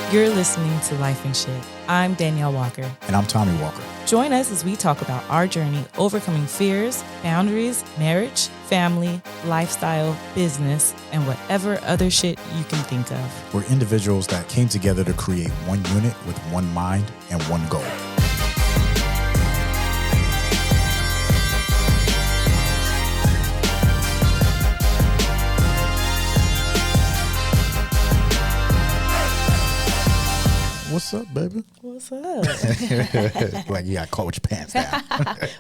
You're listening to Lyfe and Shyt. I'm Daneyel Walker. And I'm Tommy Walker. Join us as we talk about our journey overcoming fears, boundaries, marriage, family, lifestyle, business, and whatever other shit you can think of. We're individuals that came together to create one unit with one mind and one goal. What's up, baby? What's up? Like you got coach pants down.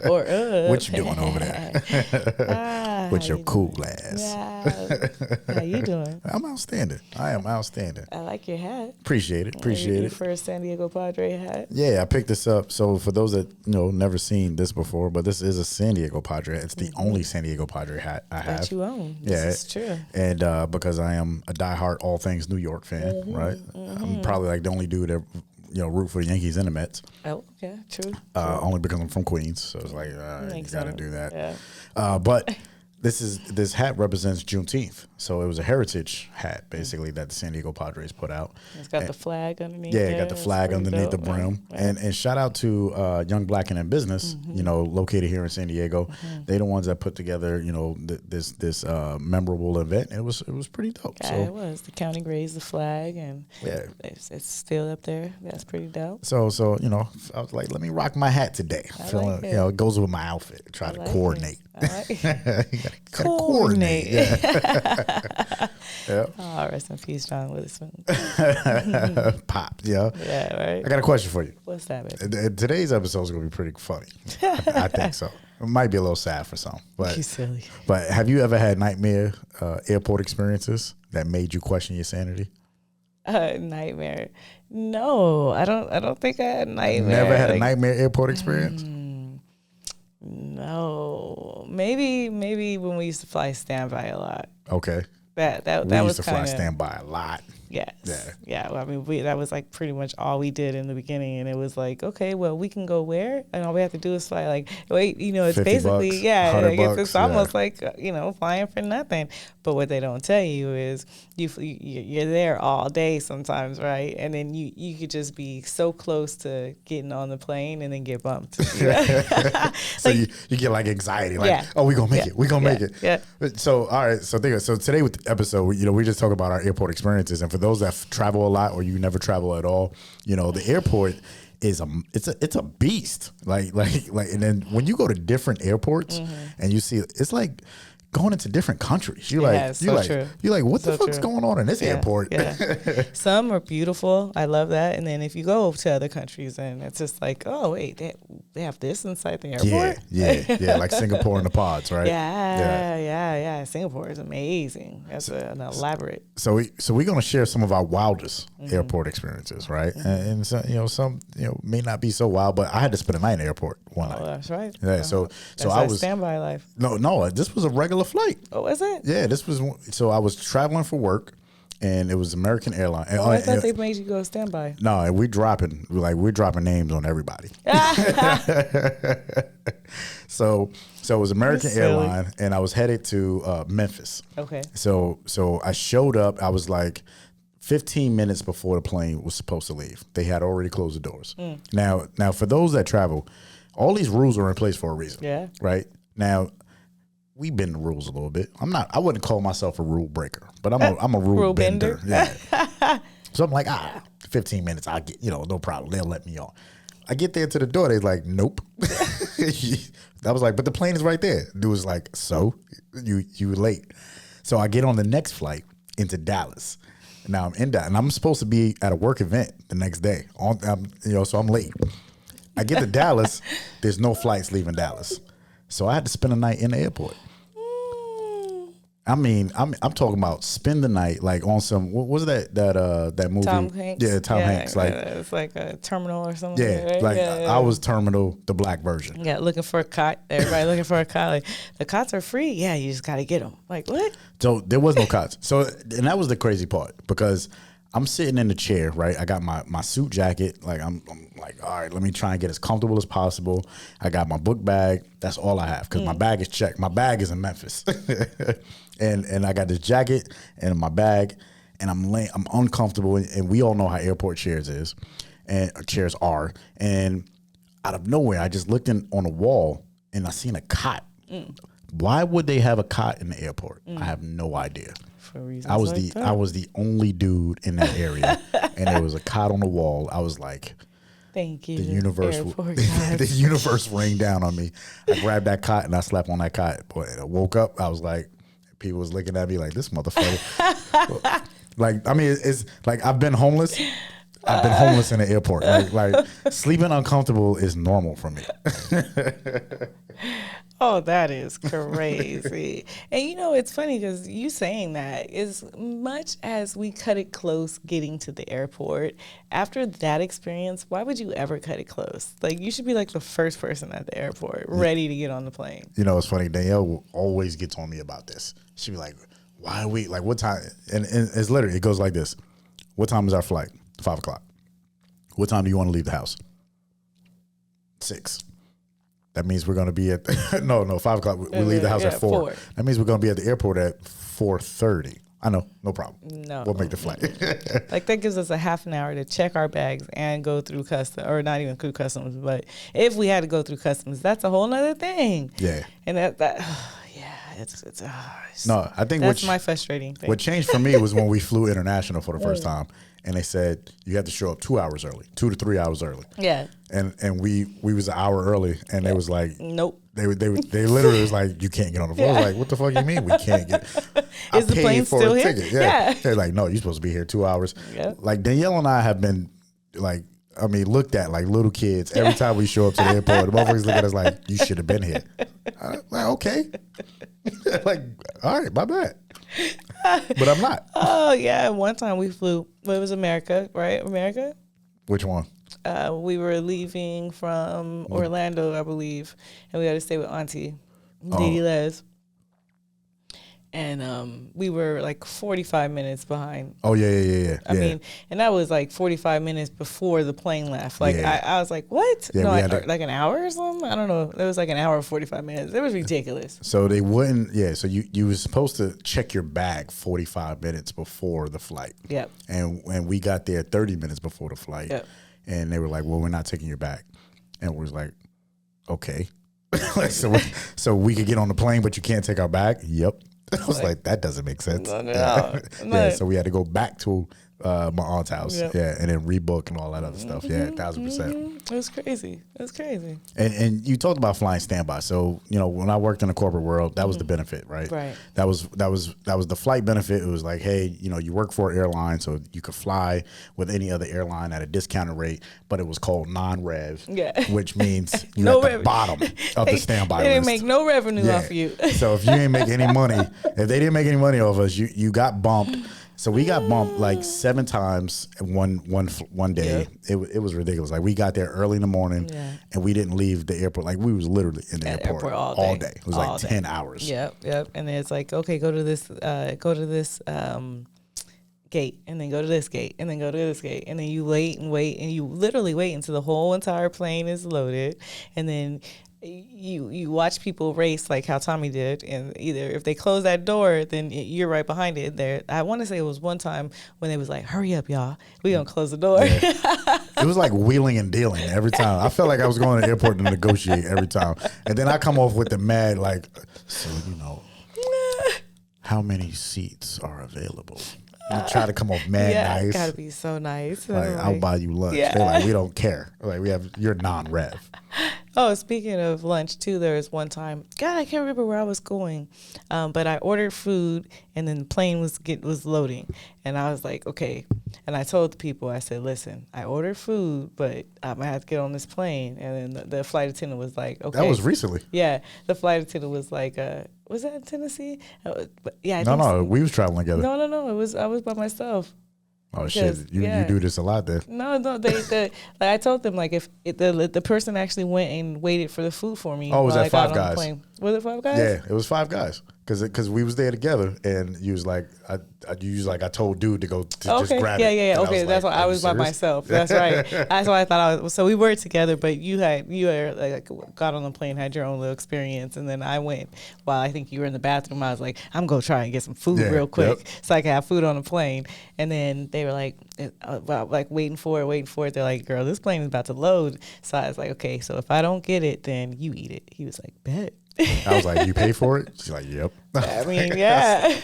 Or up. What you doing over there? With your cool ass. Yeah. How you doing? I'm outstanding. I am outstanding. I like your hat. Appreciate it. Your first San Diego Padre hat. Yeah, I picked this up. So for those that never seen this before, but this is a San Diego Padre. It's the only San Diego Padre hat I have. That you own. This is true. And because I am a diehard all things New York fan, right? I'm probably like the only dude that root for the Yankees and the Mets. Oh, okay, true. Only because I'm from Queens, so it's like you got to do that. Yeah. But this hat represents Juneteenth, so it was a heritage hat basically that the San Diego Padres put out. It's got the flag underneath. Yeah, it got the flag underneath the brim. Yeah. And shout out to Young Black and in Business, located here in San Diego. They're the ones that put together, this memorable event. It was pretty dope. Yeah, it was. The county raised the flag, and it's still up there. That's pretty dope. So I was like, let me rock my hat today. Feeling, it goes with my outfit. Try to coordinate. Gotta coordinate. Yeah. Oh, rest in peace, John Witherspoon. Pop, yeah. Yeah, right. I got a question for you. What's that, baby? Today's episode is going to be pretty funny. I think so. It might be a little sad for some. But, you silly. But have you ever had nightmare airport experiences that made you question your sanity? Nightmare? No, I don't think I had a nightmare. Never had a nightmare airport experience? No, maybe when we used to fly standby a lot. Okay. That we was used to fly standby a lot. Yes. Yeah. Yeah. Well, I mean, that was like pretty much all we did in the beginning, and it was like, okay, well, we can go where, and all we have to do is fly. Like, wait, it's basically $50, it's almost like flying for nothing. But what they don't tell you is you're there all day sometimes, right? And then you could just be so close to getting on the plane and then get bumped. So you get like anxiety, like, oh, we gonna make it, we gonna make it. Yeah. So all right, so today with the episode, we just talk about our airport experiences, and for those that travel a lot or you never travel at all, the airport is it's a beast. Like, and then when you go to different airports and you see, it's like going into different countries. You're like, what the fuck's going on in this airport? Yeah. Some are beautiful. I love that. And then if you go to other countries, and it's just like, oh wait, they have this inside the airport. Yeah, like Singapore and the pods, right? Yeah. Singapore is amazing. That's an elaborate. So we're gonna share some of our wildest airport experiences, right? And so, some may not be so wild, but I had to spend a night in the airport one night. That's right. Yeah. So I was standby life. No, this was a regular flight. Oh, was it? Yeah, so I was traveling for work, and it was American Airlines. Oh, I thought they made you go standby. No, and we're dropping names on everybody. So it was American Airlines, and I was headed to Memphis. Okay. So I showed up. I was like 15 minutes before the plane was supposed to leave. They had already closed the doors. Now for those that travel, all these rules are in place for a reason. Yeah. Right? Now, we bend the rules a little bit. I wouldn't call myself a rule breaker, but I'm a rule bender. Yeah. So I'm like, 15 minutes, I'll get, no problem. They'll let me on. I get there to the door, they're like, nope. I was like, but the plane is right there. Dude was like, so you late. So I get on the next flight into Dallas. Now I'm in Dallas, and I'm supposed to be at a work event the next day. So I'm late. I get to Dallas, there's no flights leaving Dallas. So I had to spend a night in the airport. I mean, I'm talking about spend the night like on some, what was that movie? Tom Hanks. Yeah, Tom Hanks. Like it's like a terminal or something. Yeah, right? I was terminal, the black version. Yeah, looking for a cot. Everybody looking for a cot. Like, the cots are free. Yeah, you just gotta get them. Like, what? So there was no cots. And that was the crazy part, because I'm sitting in the chair, right? I got my suit jacket. Like I'm like, all right, let me try and get as comfortable as possible. I got my book bag. That's all I have, because my bag is checked. My bag is in Memphis. And I got this jacket and my bag, and I'm uncomfortable, and we all know how airport chairs is, and chairs are, and out of nowhere, I just looked on a wall and I seen a cot. Why would they have a cot in the airport? I have no idea. For reasons I was the only dude in that area, and there was a cot on the wall. I was like, thank you. The universe rained down on me. I grabbed that cot and I slept on that cot. Boy, I woke up. I was like, people was looking at me like, this motherfucker. Like, I mean, it's like I've been homeless. I've been homeless in the airport. Like sleeping uncomfortable is normal for me. Oh, that is crazy. And you know, it's funny because you saying that, as much as we cut it close getting to the airport, after that experience, why would you ever cut it close? Like, you should be like the first person at the airport ready to get on the plane. You know, it's funny. Daneyel always gets on me about this. She'd be like, why are we, like, what time? And it's literally, it goes like this. What time is our flight? 5 o'clock. What time do you want to leave the house? 6. That means we're going to be at, no, 5 o'clock. We leave the house at 4. That means we're going to be at the airport at 4:30. I know, no problem. No. We'll make the flight. Like, that gives us a half an hour to check our bags and go through customs, or not even through customs, but if we had to go through customs, that's a whole nother thing. Yeah. And it's no, I think that's my frustrating thing. What changed for me was when we flew international for the first time, and they said you had to show up 2 hours early, 2 to 3 hours early. Yeah. And we was an hour early, and they was like, nope. They literally was like, you can't get on the phone. I was like, what the fuck you mean we can't get? Is the plane still here? Ticket. Yeah. They're like, no, you're supposed to be here 2 hours. Yeah. Like, Daneyel and I have been like, I mean, looked at like little kids every time we show up to the airport. The motherfuckers look at us like, you should have been here. I'm like, okay. Like, all right, my bad. But I'm not. Oh, yeah. One time we flew, it was America, right? America? Which one? We were leaving from Orlando, I believe, and we had to stay with Auntie, Didi Les. And we were like 45 minutes behind. Oh, yeah. I mean, and that was like 45 minutes before the plane left. Like, I was like, what? Yeah, no, like an hour or something? I don't know. It was like an hour and 45 minutes. It was ridiculous. So they wouldn't, so you were supposed to check your bag 45 minutes before the flight. Yep. And we got there 30 minutes before the flight. Yep. And they were like, well, we're not taking your bag. And we was like, okay. so we could get on the plane, but you can't take our bag? Yep. I was like, that doesn't make sense. No. So we had to go back to my aunt's house. Yep. Yeah, and then rebook and all that other stuff. Yeah, 1000%. It was crazy. And you talked about flying standby. So, you know, when I worked in the corporate world, that was the benefit, right? Right. That was the flight benefit. It was like, hey, you know, you work for an airline, so you could fly with any other airline at a discounted rate, but it was called non-rev, which means you're at the bottom of the standby list. They didn't make no revenue off you. So if you didn't make any money, if they didn't make any money off us, you got bumped. So we got bumped like 7 times in one day. Yep. It was ridiculous. Like, we got there early in the morning, and we didn't leave the airport. Like, we was literally in the airport all day. It was all like 10 hours. Yep. And then it's like, okay, go to this gate, and then go to this gate, and then go to this gate, and then you wait, and you literally wait until the whole entire plane is loaded, and then you watch people race like how Tommy did, and either if they close that door, then you're right behind it. There, I want to say it was one time when they was like, "Hurry up, y'all, we gonna close the door." Yeah. It was like wheeling and dealing every time. I felt like I was going to the airport to negotiate every time, and then I come off with the mad like, so you know, how many seats are available? You try to come off mad nice. Gotta be so nice. Like, I'll buy you lunch. They're like, we don't care. Like, you're non-rev. Oh, speaking of lunch too, there was one time, God, I can't remember where I was going, but I ordered food, and then the plane was loading, and I was like, okay, and I told the people, I said, listen, I ordered food, but I'm gonna have to get on this plane, and then the flight attendant was like, okay, that was recently. Yeah, the flight attendant was like, was that in Tennessee? Yeah, no, we was traveling together. No, I was by myself. Oh, because, shit! You do this a lot then. No, like, I told them, like, if the person actually went and waited for the food for me. Oh, was that I 5 guys? Was it 5 guys? Yeah, it was 5 guys. Because we was there together, and you was like, I told dude to go to just grab it. Yeah. Okay, that's why I was by myself. That's right. That's why I thought I was. So we were together, but you had like got on the plane, had your own little experience, and then I went. While I think you were in the bathroom, I was like, I'm gonna try and get some food real quick so I can have food on the plane. And then they were like waiting for it. They're like, girl, this plane is about to load. So I was like, okay, so if I don't get it, then you eat it. He was like, bet. I was like, you pay for it? She's like, yep. I mean, yeah.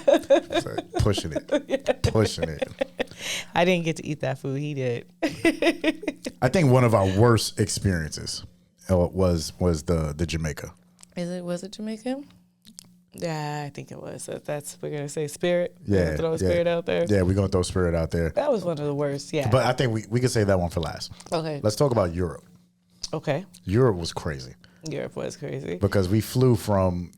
Like, pushing it. I didn't get to eat that food. He did. I think one of our worst experiences was the Jamaica. Was it Jamaica? Yeah, I think it was. We're gonna say Spirit. Yeah, throw Spirit out there. Yeah, we're gonna throw Spirit out there. That was one of the worst. Yeah, but I think we can save that one for last. Okay. Let's talk about Europe. Okay. Europe was crazy. Europe was crazy because we flew from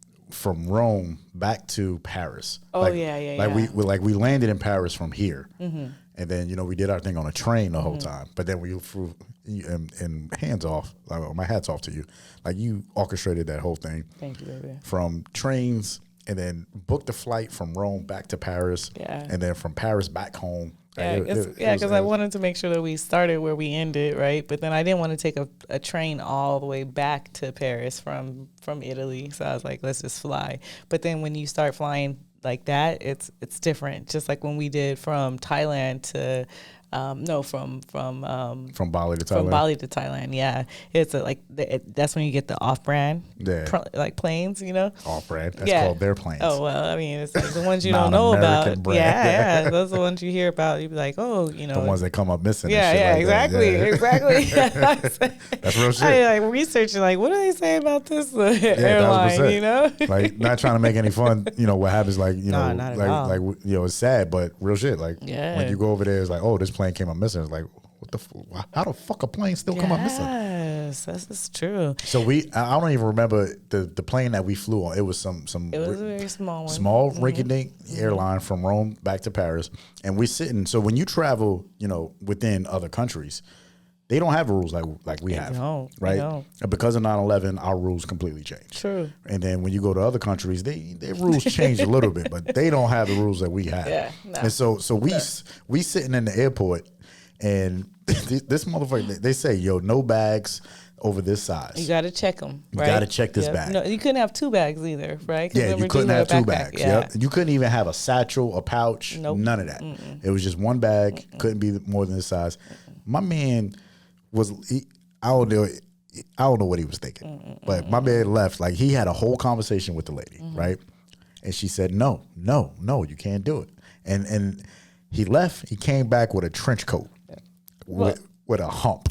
Rome back to Paris. Oh, we landed in Paris from here, and then we did our thing on a train the whole time. But then we flew, and hands off, my hat's off to you. Like, you orchestrated that whole thing. Thank you, baby. From trains, and then booked a flight from Rome back to Paris, and then from Paris back home. Because I wanted to make sure that we started where we ended, right? But then I didn't want to take a train all the way back to Paris from Italy. So I was like, let's just fly. But then when you start flying like that, it's different. Just like when we did from Thailand to from Bali to Thailand. From Bali to Thailand, yeah. It's that's when you get the off-brand, planes, Off-brand, that's called their planes. Oh well, I mean, it's like the ones you don't know about. Brand. Yeah, those are the ones you hear about. You'd be like, oh, the ones that come up missing. Exactly. That's real shit. I researching what do they say about this airline? Like, not trying to make any fun. What happens? Not at all. It's sad, but real shit. When you go over there, it's like, oh, this plane came up missing. It's like, how the fuck a plane still come up missing? Yes, that's true. So I don't even remember the plane that we flew on. It was it was a very small one. Rinky-dink airline from Rome back to Paris. And we're sitting, so when you travel, within other countries, they don't have rules like we have, right? And because of 9/11, our rules completely changed. True. And then when you go to other countries, their rules change a little bit, but they don't have the rules that we have. Yeah. No. And so we sitting in the airport, and this motherfucker, they say, yo, no bags over this size. You got to check them. Right? You got to check this bag. No, you couldn't have two bags either, right? Yeah, you couldn't have two bags. Yeah. Yep. You couldn't even have a satchel, a pouch, none of that. It was just one bag, couldn't be more than this size. My man I don't know what he was thinking, but my man left. Like, he had a whole conversation with the lady, right? And she said, no, you can't do it. And he left. He came back with a trench coat with a hump.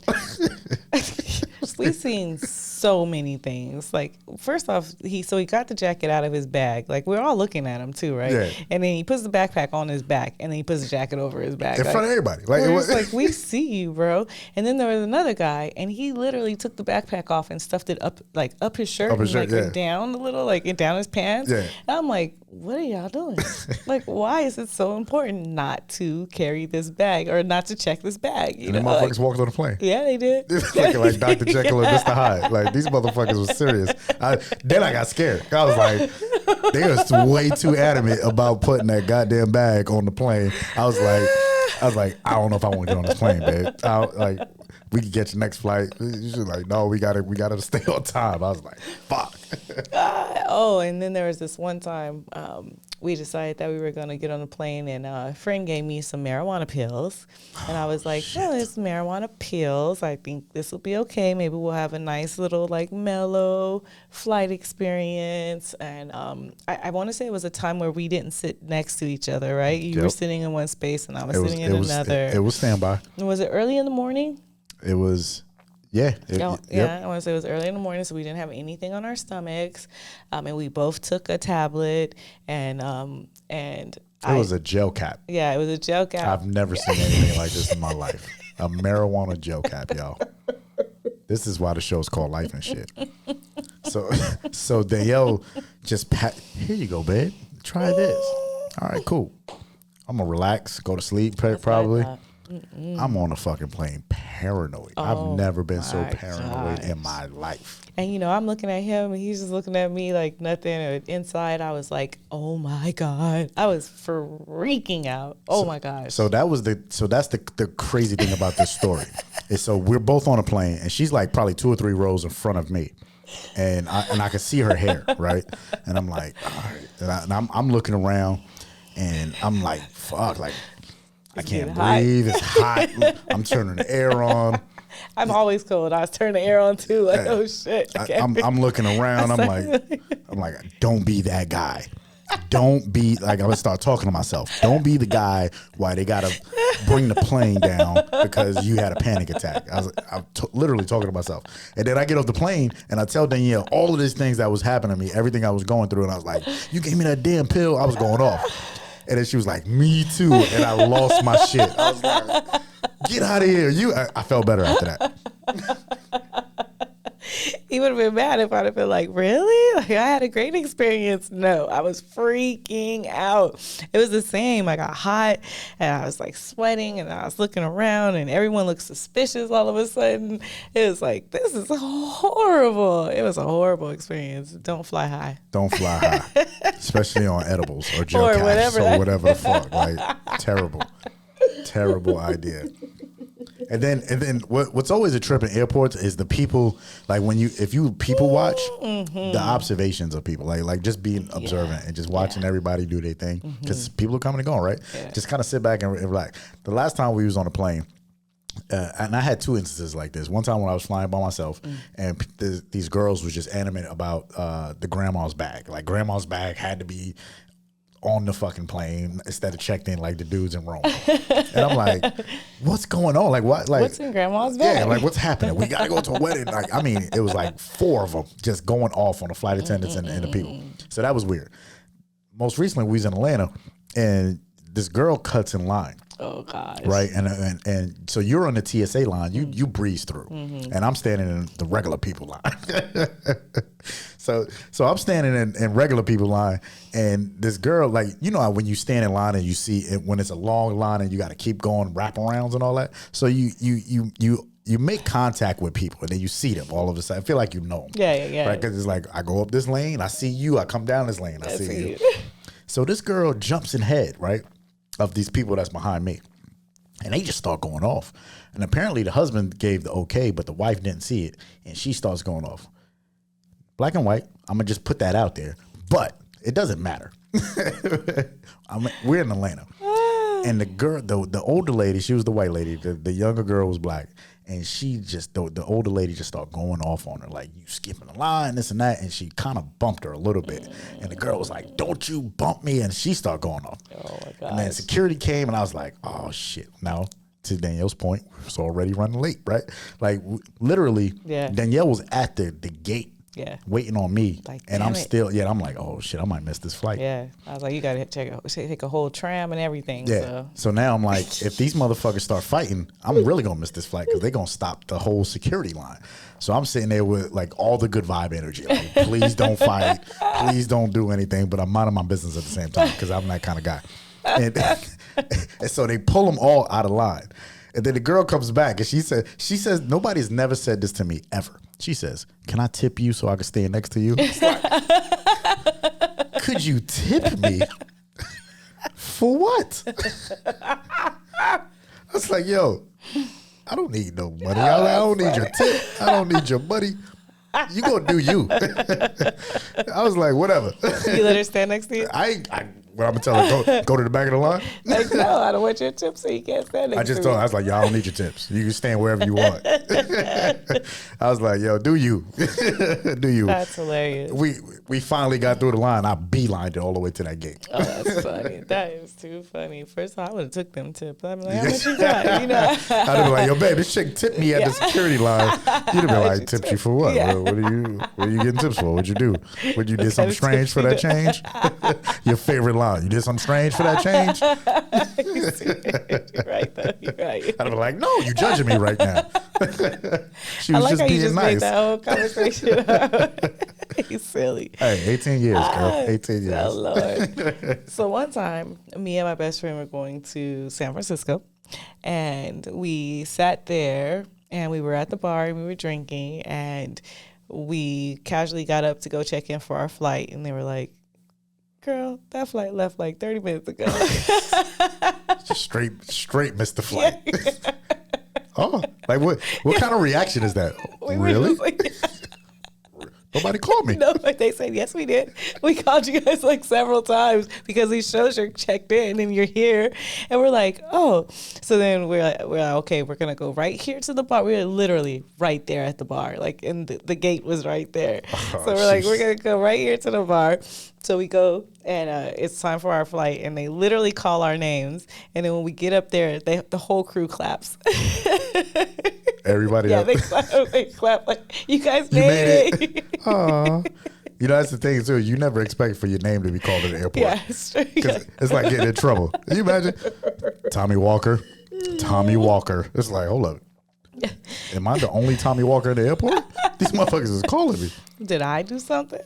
We've seen so many things. Like, first off, he got the jacket out of his bag. Like, we're all looking at him too, right? Yeah. And then he puts the backpack on his back, and then he puts the jacket over his back in front of everybody. Like, we see you, bro. And then there was another guy, and he literally took the backpack off and stuffed it up his shirt, and down a little, and down his pants. Yeah. And I'm like, what are y'all doing? Why is it so important not to carry this bag or not to check this bag? The motherfuckers walked on the plane. Yeah, they did. Looking like Dr. Jekyll and Mr. Hyde. Like, these motherfuckers were serious. Then I got scared. I was like, they was way too adamant about putting that goddamn bag on the plane. I was like, I don't know if I want to get on this plane, babe. We can get your next flight. She's like, no, we gotta stay on time. I was like, fuck. And then there was this one time we decided that we were going to get on the plane, and a friend gave me some marijuana pills. And I was like, it's marijuana pills. I think this will be okay. Maybe we'll have a nice little, mellow flight experience. And I want to say it was a time where we didn't sit next to each other, right? You were sitting in one space, and I was sitting in another. It was standby. Was it early in the morning? It was, I want to say it was early in the morning, so we didn't have anything on our stomachs, and we both took a tablet, and it was a gel cap. Yeah, it was a gel cap. I've never seen anything like this in my life. A marijuana gel cap, y'all. This is why the show's called Lyfe and shit. So Daneyel just here you go, babe. Try this. All right, cool. I'm gonna relax, go to sleep, probably. I'm on a fucking plane paranoid. I've never been so paranoid in my life. And, I'm looking at him and he's just looking at me like nothing. Or inside, I was like, oh my God. I was freaking out. Oh my gosh. So that's the crazy thing about this story. is so we're both on a plane and she's like probably 2 or 3 rows in front of me. And I can see her hair, right? And I'm like, all right. And I'm looking around and I'm like, fuck, like, I can't breathe. It's hot. I'm turning the air on. I'm always cold. I was turning the air on too. Like, oh shit. I'm looking around. I'm like, don't be that guy. Don't be like, I'm gonna start talking to myself. Don't be the guy why they gotta bring the plane down because you had a panic attack. I'm literally talking to myself. And then I get off the plane and I tell Daneyel all of these things that was happening to me, everything I was going through. And I was like, you gave me that damn pill. I was going off. And then she was like, me too. And I lost my shit. I was like, get out of here. I felt better after that. He would have been mad if I'd have been like, really? Like, I had a great experience. No, I was freaking out. It was the same. I got hot and I was like sweating and I was looking around and everyone looked suspicious all of a sudden. It was like, this is horrible. It was a horrible experience. Don't fly high. Don't fly high. Especially on edibles or gel cash or whatever the fuck. Like, terrible idea. And then what's always a trip in airports is the people, like if you people watch, the observations of people, like just being observant and just watching everybody do their thing because people are coming and going, right? Yeah. Just kind of sit back and relax. The last time we was on a plane, and I had 2 instances like this. One time when I was flying by myself and these girls was just animated about the grandma's bag. Like grandma's bag had to be on the fucking plane instead of checked in like the dudes in Rome. And I'm like, what's going on? Like what? Like what's in grandma's bag? Yeah, like what's happening? We gotta go to a wedding. Like, I mean, it was like 4 of them just going off on the flight attendants and the people. So that was weird. Most recently, we was in Atlanta and this girl cuts in line. Oh gosh. Right. And so you're on the TSA line, you breeze through. And I'm standing in the regular people line. So I'm standing in regular people line and this girl, like, you know how when you stand in line and you see it when it's a long line and you got to keep going wraparounds and all that. So you make contact with people and then you see them all of a sudden. I feel like you know them. Yeah. Right. Because it's like, I go up this lane, I see you. I come down this lane, I see you. So this girl jumps in head, right, of these people that's behind me. And they just start going off. And apparently the husband gave the okay, but the wife didn't see it. And she starts going off. Black and white, I'm going to just put that out there. But it doesn't matter. We're in Atlanta. And the girl, the older lady, she was the white lady. The younger girl was black. And she just, the older lady just started going off on her. Like, you skipping the line, this and that. And she kind of bumped her a little bit. And the girl was like, don't you bump me. And she started going off. Oh, my God. And then security came and I was like, oh, shit. Now, to Danielle's point, we was already running late, right? Like, literally, Daneyel was at the gate. Yeah, waiting on me, like, and I'm still, I'm like, oh shit, I might miss this flight. Yeah, I was like, you gotta take a whole tram and everything. Yeah, so now I'm like, if these motherfuckers start fighting, I'm really gonna miss this flight because they're gonna stop the whole security line. So I'm sitting there with like all the good vibe energy, like, please don't fight, please don't do anything, but I'm minding my business at the same time because I'm that kind of guy. And so they pull them all out of line. And then the girl comes back and she says, nobody's never said this to me ever. She says, can I tip you so I can stand next to you? Like, could you tip me? For what? I was like, yo, I don't need no money. I don't need your tip. I don't need your money. You gonna do you. I was like, whatever. You let her stand next to you? Well, I'm gonna tell her, go to the back of the line. Like, no, I don't want your tips, so you can't stand next to me. I just told her, I was like, yo, I don't need your tips. You can stand wherever you want. I was like, yo, do you. Do you. That's hilarious. We finally got through the line. I beelined it all the way to that gate. Oh, that's funny. That is too funny. First of all, I would have took them tips. I'd be like, how much you got? You know? I'd have been like, yo, babe, this chick tipped me at the security line. You'd have been like, tipped you for what? Yeah. What are you getting tips for? What'd you do? Would you did something strange for that change? Your favorite line. You did something strange for that change? You're right, though. You're right. I'd be like, no, you judging me right now. She was just being nice. Made that whole conversation. He's silly. Hey, 18 years, girl. 18 years. Oh, Lord. So one time, me and my best friend were going to San Francisco. And we sat there and we were at the bar and we were drinking and we casually got up to go check in for our flight. And they were like, girl, that flight left like 30 minutes ago. Just straight missed the flight. Yeah. Oh, like what kind of reaction is that? Really? Nobody called me. No, but they said, yes, we did. We called you guys like several times because it shows you're checked in and you're here. And we're like, oh. So then we're like, okay, we're going to go right here to the bar. We were literally right there at the bar. Like, and the gate was right there. So we're like, we're going to go right here to the bar. So we go, and it's time for our flight. And they literally call our names. And then when we get up there, the whole crew claps. Everybody up. They clap like, you guys made it. Aww. You know, that's the thing, too. You never expect for your name to be called at the airport. Yeah, it's true. Because it's like getting in trouble. Can you imagine? Tommy Walker. It's like, hold up. Am I the only Tommy Walker in the airport? These motherfuckers is calling me. Did I do something?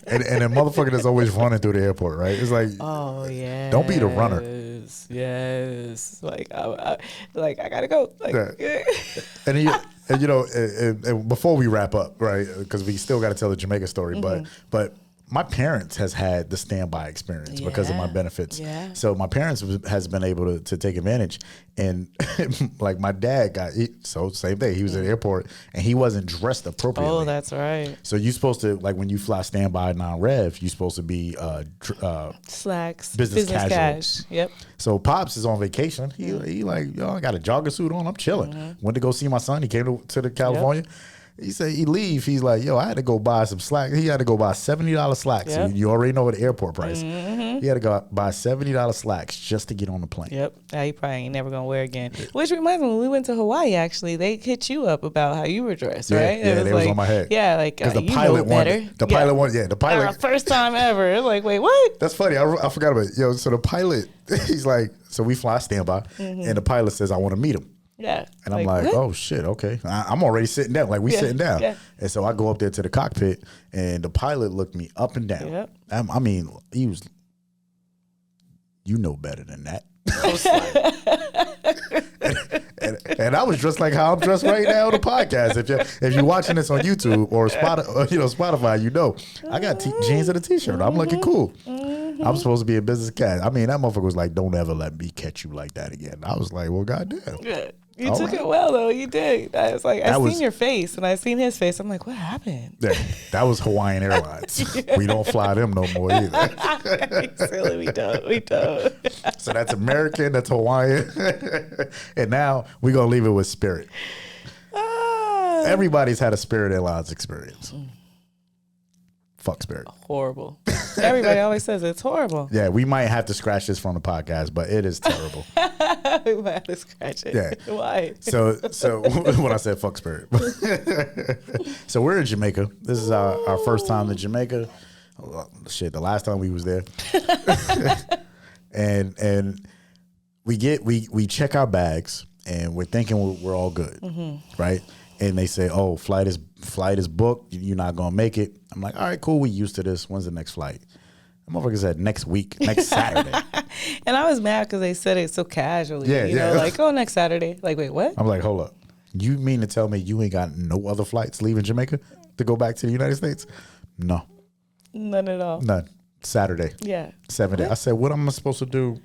And a motherfucker that's always running through the airport, right? It's like, oh yeah, don't be the runner. Yes, like I gotta go. Like, yeah. And before we wrap up, right? Because we still got to tell the Jamaica story, but my parents has had the standby experience because of my benefits. Yeah. So my parents has been able to take advantage. And like my dad same thing. He was at the airport and he wasn't dressed appropriately. Oh, that's right. So you're supposed to, like when you fly standby non-rev, you're supposed to be slacks, business casual. Cash. Yep. So Pops is on vacation. He like, yo, I got a jogger suit on. I'm chilling. Went to go see my son. He came to California. Yep. He said he leave. He's like, yo, I had to go buy some slacks. He had to go buy $70 slacks. Yep. So you already know what the airport price. He had to go buy $70 slacks just to get on the plane. Yep. He probably ain't never going to wear again. Which reminds me, when we went to Hawaii, actually, they hit you up about how you were dressed, right? Yeah, they was on my head. Yeah, like, because the pilot wanted. The pilot. First time ever. It's like, wait, what? That's funny. I forgot about it. Yo, so the pilot, he's like, so we fly standby, and the pilot says, I want to meet him. Yeah. And I'm like, oh, shit, okay. I'm already sitting down. Like, we sitting down. Yeah. And so I go up there to the cockpit, and the pilot looked me up and down. Yep. I mean, he was, you know better than that. I was like, and I was dressed like how I'm dressed right now on the podcast. If you're watching this on YouTube or Spotify, you know I got jeans and a t-shirt. I'm looking cool. I'm supposed to be a business cat. I mean, that motherfucker was like, don't ever let me catch you like that again. I was like, well, goddamn. Yeah. You took it well, though. You did. I was like, I seen your face, and I seen his face. I'm like, what happened? Yeah, that was Hawaiian Airlines. Yeah. We don't fly them no more either. Silly, we don't. So that's American, that's Hawaiian. And now we're going to leave it with Spirit. Everybody's had a Spirit Airlines experience. Fuck Spirit. Horrible. Everybody always says it's horrible. Yeah, we might have to scratch this from the podcast, but it is terrible. We might have to scratch it. Yeah. Why? So when I said fuck Spirit. So we're in Jamaica. This is our first time in Jamaica. The last time we was there. and we check our bags and we're thinking we're all good. Right? And they say, oh, flight is booked. You're not going to make it. I'm like, all right, cool. We used to this. When's the next flight? The motherfucker said next week, next Saturday. And I was mad because they said it so casually. You know, like, oh, next Saturday. Like, wait, what? I'm like, hold up. You mean to tell me you ain't got no other flights leaving Jamaica to go back to the United States? No. None at all. None. Saturday. Yeah. 7 days. I said, what am I supposed to do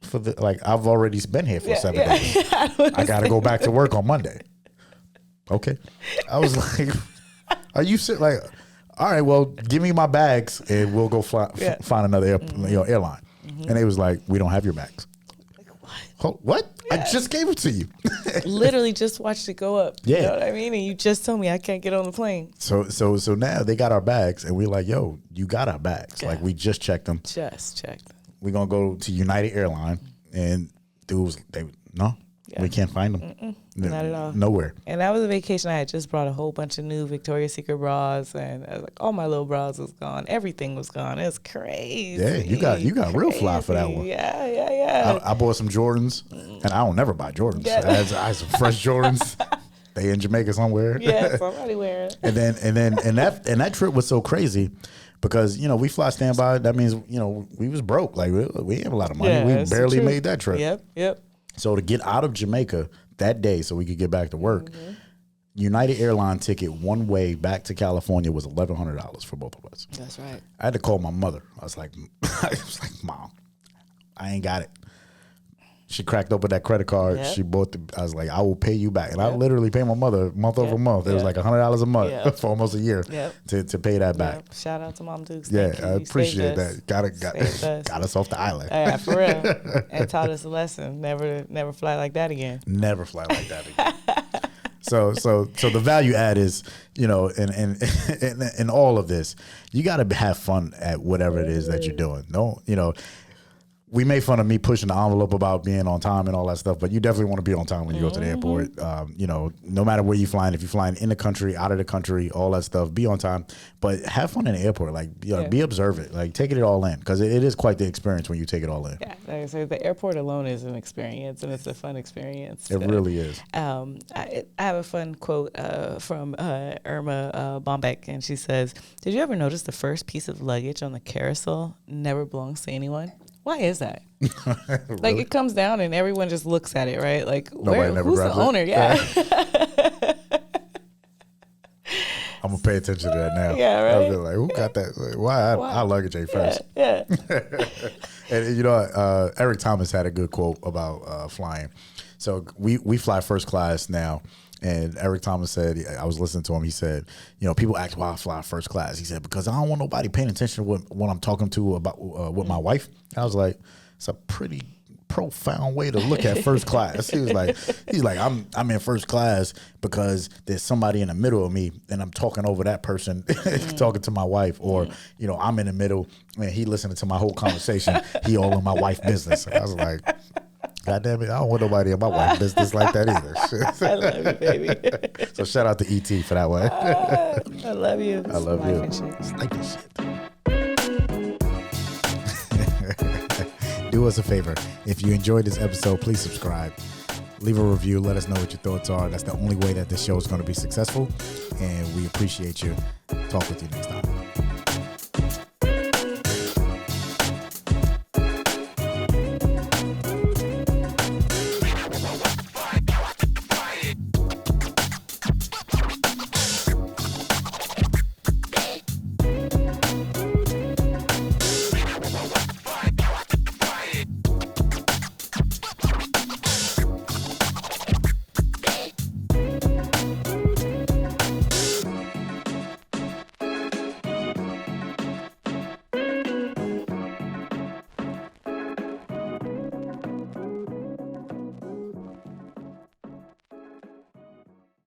for I've already been here for 7 days. I got to go back to work on Monday. Okay. I was like, are you like, all right, well, give me my bags and we'll go find another airline. And they was like, we don't have your bags. Like, what? What? Yeah. I just gave it to you. Literally just watched it go up. Yeah. You know what I mean? And you just told me I can't get on the plane. So now they got our bags and we're like, yo, you got our bags. Yeah. Like, we just checked them. We're going to go to United Airlines. And dude was, no. Yeah. We can't find them. Not at all. Nowhere. And that was a vacation. I had just brought a whole bunch of new Victoria's Secret bras, and I was like, all my little bras was gone. Everything was gone. It was crazy. Yeah, you got real fly for that one. Yeah. I bought some Jordans, and I don't never buy Jordans. Yeah. I had some fresh Jordans. They in Jamaica somewhere. Yeah, somebody wearing it. And that trip was so crazy. Because, we fly standby. That means, we was broke. Like, we didn't have a lot of money. We barely made that trip. Yep. So to get out of Jamaica that day so we could get back to work, United Airline ticket one way back to California was $1,100 for both of us. That's right. I had to call my mother. I was like, Mom, I ain't got it. She cracked open that credit card. Yep. She bought I was like, I will pay you back. And I literally pay my mother month over month. It was like $100 a month for almost a year to pay that back. Shout out to Mom Dukes. I appreciate that. Got us off the island. Yeah, for real. And taught us a lesson. Never fly like that again. Never fly like that again. So the value add is, in all of this, you got to have fun at whatever it is that you're doing. We made fun of me pushing the envelope about being on time and all that stuff, but you definitely want to be on time when you go to the airport. No matter where you're flying, if you're flying in the country, out of the country, all that stuff, be on time. But have fun in the airport. Be observant. Taking it all in, because it is quite the experience when you take it all in. Yeah, like I said, the airport alone is an experience, and it's a fun experience. It really is. I have a fun quote from Irma Bombeck, and she says, "Did you ever notice the first piece of luggage on the carousel never belongs to anyone? Why is that?" Really? It comes down and everyone just looks at it, right? Who's the owner? Yeah. I'm going to pay attention to that now. Yeah, right. I'll be like, who got that? Why? Our luggage ain't first. Yeah. And Eric Thomas had a good quote about flying. So we fly first class now. And Eric Thomas said, I was listening to him, he said, people ask why I fly first class. He said, because I don't want nobody paying attention to what I'm talking to about with my wife. And I was like, it's a pretty profound way to look at first class. He's like, I'm in first class because there's somebody in the middle of me and I'm talking over that person, talking to my wife, or, I'm in the middle and he listening to my whole conversation. He all in my wife's business. I was like, God damn it, I don't want nobody in my wife's business like that either. I love you, baby. So shout out to E.T. for that one. I love you. I love you. It's like this shit. Do us a favor. If you enjoyed this episode, please subscribe. Leave a review. Let us know what your thoughts are. That's the only way that this show is going to be successful. And we appreciate you. Talk with you next time.